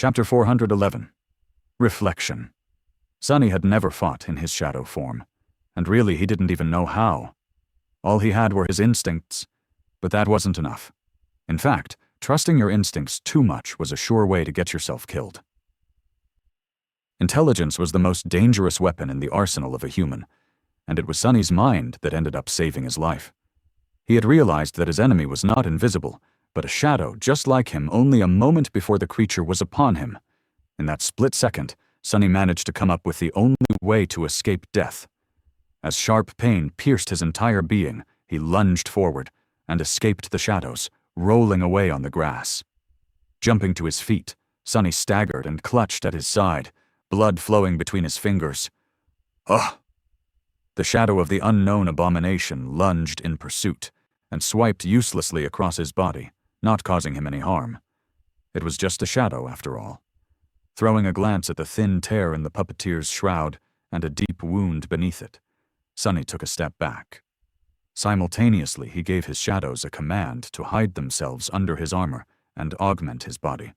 Chapter 411. Reflection. Sunny had never fought in his shadow form, and really he didn't even know how. All he had were his instincts, but that wasn't enough. In fact, trusting your instincts too much was a sure way to get yourself killed. Intelligence was the most dangerous weapon in the arsenal of a human, and it was Sunny's mind that ended up saving his life. He had realized that his enemy was not invisible, but a shadow just like him only a moment before the creature was upon him. In that split second, Sunny managed to come up with the only way to escape death. As sharp pain pierced his entire being, he lunged forward and escaped the shadows, rolling away on the grass. Jumping to his feet, Sunny staggered and clutched at his side, blood flowing between his fingers. Ugh! The shadow of the unknown abomination lunged in pursuit and swiped uselessly across his body, not causing him any harm. It was just a shadow, after all. Throwing a glance at the thin tear in the puppeteer's shroud and a deep wound beneath it, Sunny took a step back. Simultaneously, he gave his shadows a command to hide themselves under his armor and augment his body.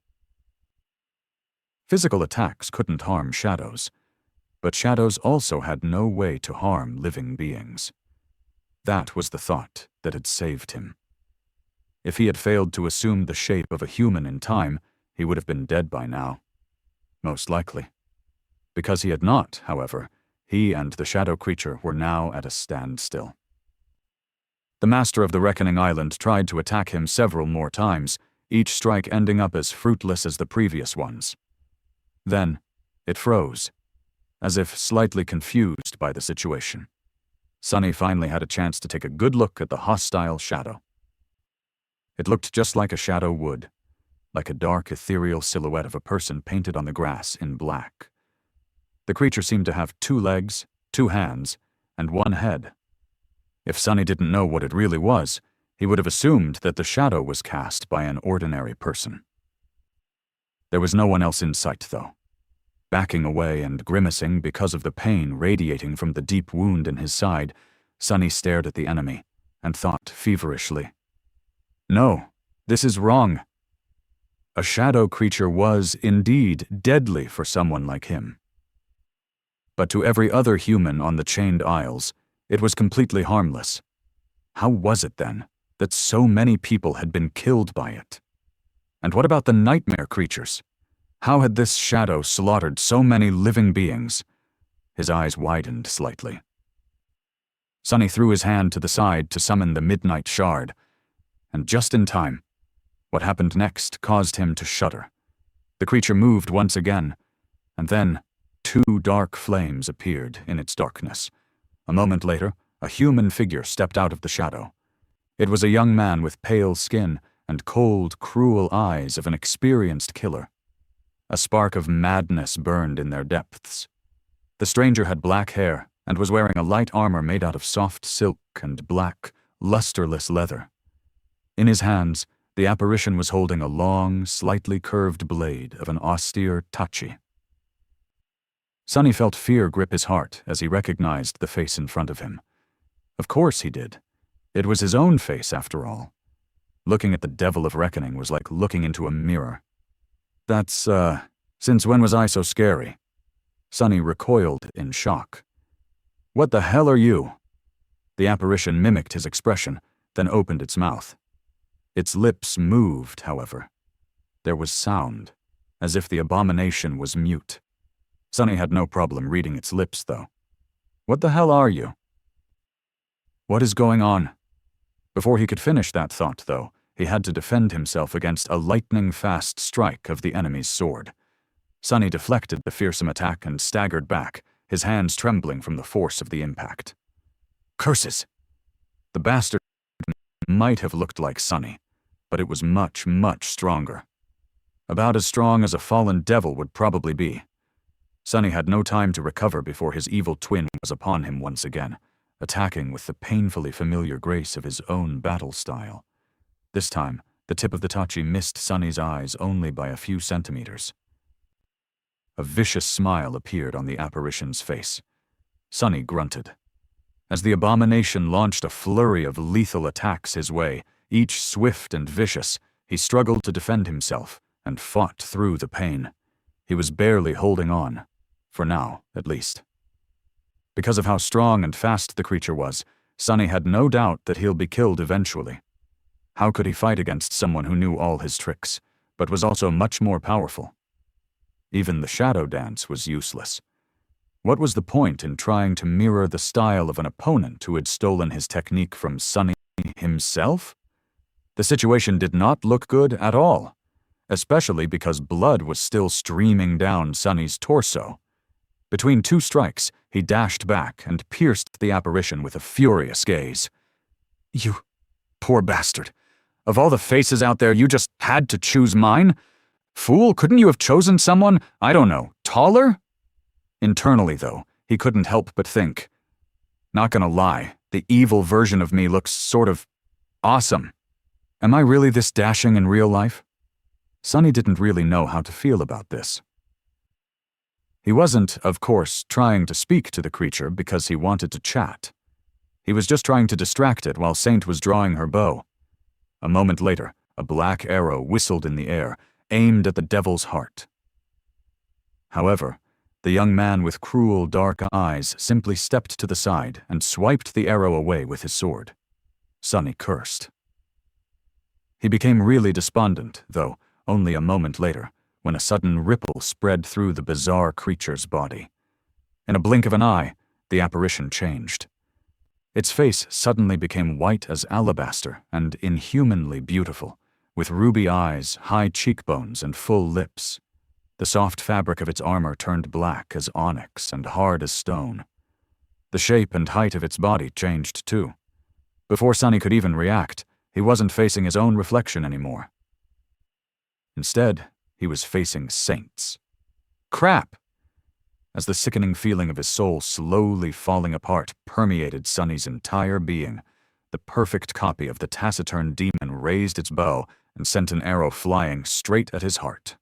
Physical attacks couldn't harm shadows, but shadows also had no way to harm living beings. That was the thought that had saved him. If he had failed to assume the shape of a human in time, he would have been dead by now. Most likely. Because he had not, however, he and the shadow creature were now at a standstill. The master of the Reckoning Island tried to attack him several more times, each strike ending up as fruitless as the previous ones. Then, it froze, as if slightly confused by the situation. Sunny finally had a chance to take a good look at the hostile shadow. It looked just like a shadow would, like a dark, ethereal silhouette of a person painted on the grass in black. The creature seemed to have 2 legs, 2 hands, and 1 head. If Sunny didn't know what it really was, he would have assumed that the shadow was cast by an ordinary person. There was no one else in sight, though. Backing away and grimacing because of the pain radiating from the deep wound in his side, Sunny stared at the enemy and thought feverishly, "No, this is wrong." A shadow creature was, indeed, deadly for someone like him. But to every other human on the Chained Isles, it was completely harmless. How was it, then, that so many people had been killed by it? And what about the nightmare creatures? How had this shadow slaughtered so many living beings? His eyes widened slightly. Sunny threw his hand to the side to summon the Midnight Shard, and just in time, what happened next caused him to shudder. The creature moved once again, and then 2 dark flames appeared in its darkness. A moment later, a human figure stepped out of the shadow. It was a young man with pale skin and cold, cruel eyes of an experienced killer. A spark of madness burned in their depths. The stranger had black hair and was wearing a light armor made out of soft silk and black, lusterless leather. In his hands, the apparition was holding a long, slightly curved blade of an austere tachi. Sunny felt fear grip his heart as he recognized the face in front of him. Of course he did. It was his own face, after all. Looking at the Devil of Reckoning was like looking into a mirror. That's, since when was I so scary? Sunny recoiled in shock. What the hell are you? The apparition mimicked his expression, then opened its mouth. Its lips moved, however. There was sound, as if the abomination was mute. Sunny had no problem reading its lips, though. What the hell are you? What is going on? Before he could finish that thought, though, he had to defend himself against a lightning-fast strike of the enemy's sword. Sunny deflected the fearsome attack and staggered back, his hands trembling from the force of the impact. Curses! The bastard might have looked like Sunny, but it was much, much stronger. About as strong as a fallen devil would probably be. Sunny had no time to recover before his evil twin was upon him once again, attacking with the painfully familiar grace of his own battle style. This time, the tip of the tachi missed Sunny's eyes only by a few centimeters. A vicious smile appeared on the apparition's face. Sunny grunted. As the abomination launched a flurry of lethal attacks his way, each swift and vicious, he struggled to defend himself, and fought through the pain. He was barely holding on, for now, at least. Because of how strong and fast the creature was, Sonny had no doubt that he'll be killed eventually. How could he fight against someone who knew all his tricks, but was also much more powerful? Even the shadow dance was useless. What was the point in trying to mirror the style of an opponent who had stolen his technique from Sonny himself? The situation did not look good at all, especially because blood was still streaming down Sonny's torso. Between two strikes, he dashed back and pierced the apparition with a furious gaze. "You poor bastard. Of all the faces out there, you just had to choose mine? Fool, couldn't you have chosen someone, I don't know, taller?" Internally, though, he couldn't help but think, "Not gonna lie, the evil version of me looks sort of awesome. Am I really this dashing in real life?" Sonny didn't really know how to feel about this. He wasn't, of course, trying to speak to the creature because he wanted to chat. He was just trying to distract it while Saint was drawing her bow. A moment later, a black arrow whistled in the air, aimed at the devil's heart. However, the young man with cruel dark eyes simply stepped to the side and swiped the arrow away with his sword. Sonny cursed. He became really despondent, though, only a moment later, when a sudden ripple spread through the bizarre creature's body. In a blink of an eye, the apparition changed. Its face suddenly became white as alabaster and inhumanly beautiful, with ruby eyes, high cheekbones, and full lips. The soft fabric of its armor turned black as onyx and hard as stone. The shape and height of its body changed too. Before Sonny could even react, he wasn't facing his own reflection anymore. Instead, he was facing Saint's. Crap! As the sickening feeling of his soul slowly falling apart permeated Sonny's entire being, the perfect copy of the taciturn demon raised its bow and sent an arrow flying straight at his heart.